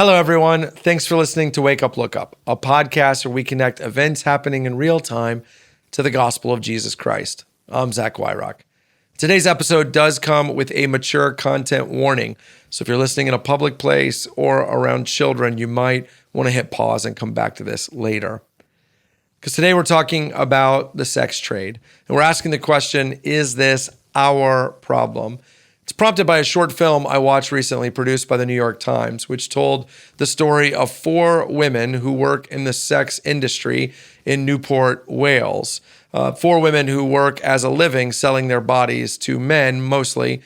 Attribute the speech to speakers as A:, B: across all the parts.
A: Hello, everyone. Thanks for listening to Wake Up, Look Up, a podcast where we connect events happening in real time to the gospel of Jesus Christ. I'm Zach Weihrauch. Today's episode does come with a mature content warning. So if you're listening in a public place or around children, you might want to hit pause and come back to this later. Because today we're talking about the sex trade. And we're asking the question, is this our problem? It's prompted by a short film I watched recently produced by the New York Times, which told the story of 4 women who work in the sex industry in Newport, Wales. 4 women who work as a living selling their bodies to men, mostly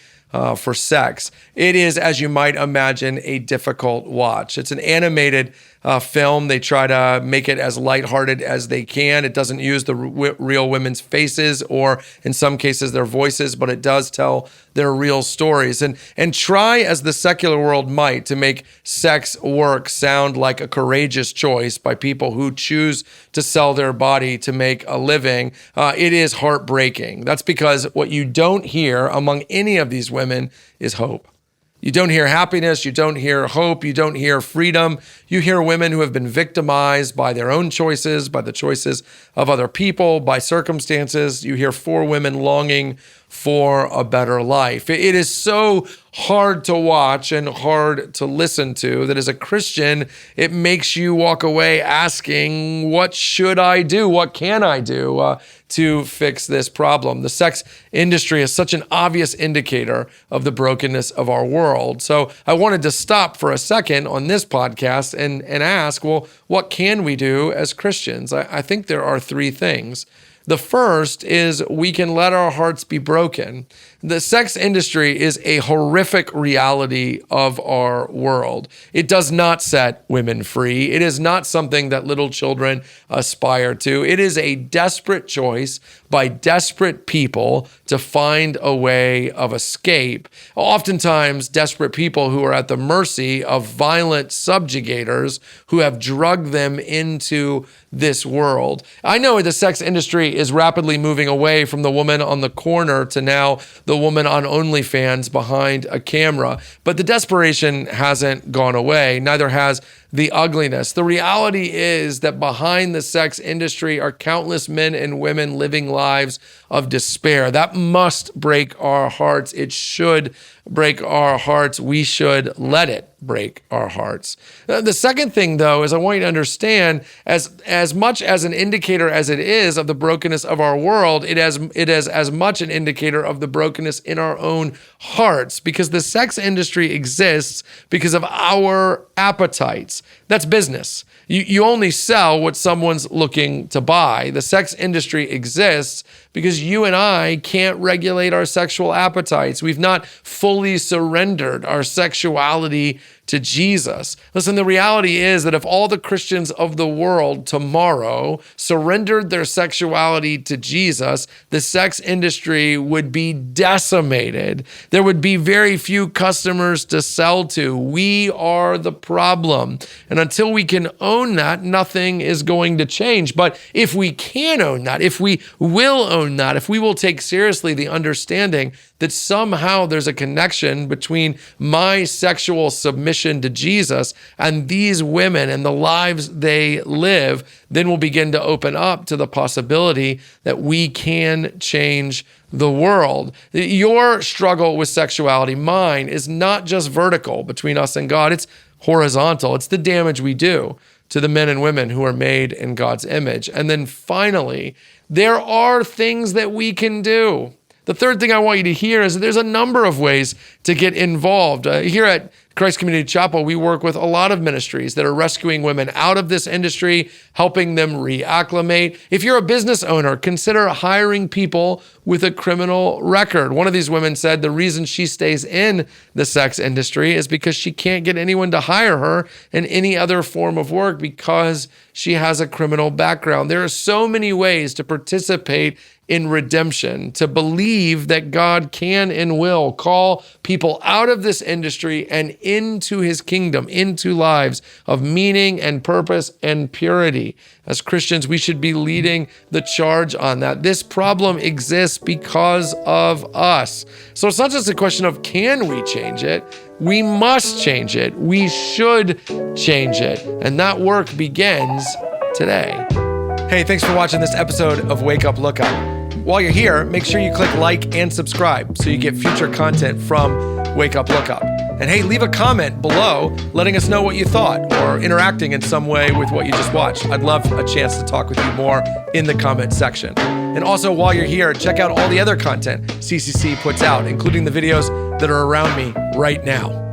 A: for sex. It is, as you might imagine, a difficult watch. It's an animated film. They try to make it as lighthearted as they can. It doesn't use the real women's faces or, in some cases, their voices, but it does tell their real stories. And try as the secular world might to make sex work sound like a courageous choice by people who choose to sell their body to make a living, it is heartbreaking. That's because what you don't hear among any of these women is hope. You don't hear happiness, you don't hear hope, you don't hear freedom. You hear women who have been victimized by their own choices, by the choices of other people, by circumstances. You hear 4 women longing for a better life. It is so hard to watch and hard to listen to that as a Christian, it makes you walk away asking, what should I do? What can I do to fix this problem? The sex industry is such an obvious indicator of the brokenness of our world. So I wanted to stop for a second on this podcast and ask, well, what can we do as Christians? I think there are 3 things. The first is we can let our hearts be broken. The sex industry is a horrific reality of our world. It does not set women free. It is not something that little children aspire to. It is a desperate choice by desperate people to find a way of escape. Oftentimes, desperate people who are at the mercy of violent subjugators who have drugged them into this world. I know the sex industry is rapidly moving away from the woman on the corner to now the woman on OnlyFans behind a camera, but the desperation hasn't gone away. Neither has the ugliness. The reality is that behind the sex industry are countless men and women living lives of despair. That must break our hearts. It should break our hearts. We should let it break our hearts. The second thing, though, is I want you to understand, as much as an indicator as it is of the brokenness of our world, it is as much an indicator of the brokenness in our own hearts, because the sex industry exists because of our appetites. That's business. You only sell what someone's looking to buy. The sex industry exists because you and I can't regulate our sexual appetites. We've not fully surrendered our sexuality to Jesus. Listen, the reality is that if all the Christians of the world tomorrow surrendered their sexuality to Jesus, the sex industry would be decimated. There would be very few customers to sell to. We are the problem. And until we can own that, nothing is going to change. But if we can own that, if we will own that, if we will take seriously the understanding that somehow there's a connection between my sexual submission to Jesus and these women and the lives they live, then we'll begin to open up to the possibility that we can change the world. Your struggle with sexuality, mine, is not just vertical between us and God, it's horizontal. It's the damage we do to the men and women who are made in God's image. And then finally, there are things that we can do. The third thing I want you to hear is that there's a number of ways to get involved. Here at Christ Community Chapel, we work with a lot of ministries that are rescuing women out of this industry, helping them reacclimate. If you're a business owner, consider hiring people with a criminal record. One of these women said the reason she stays in the sex industry is because she can't get anyone to hire her in any other form of work because she has a criminal background. There are so many ways to participate in redemption, to believe that God can and will call people out of this industry and into his kingdom, into lives of meaning and purpose and purity. As Christians, we should be leading the charge on that. This problem exists because of us. So it's not just a question of can we change it? We must change it. We should change it. And that work begins today. Hey, thanks for watching this episode of Wake Up, Look Up. While you're here, make sure you click like and subscribe so you get future content from Wake Up, Look Up. And hey, leave a comment below letting us know what you thought or interacting in some way with what you just watched. I'd love a chance to talk with you more in the comment section. And also, while you're here, check out all the other content CCC puts out, including the videos that are around me right now.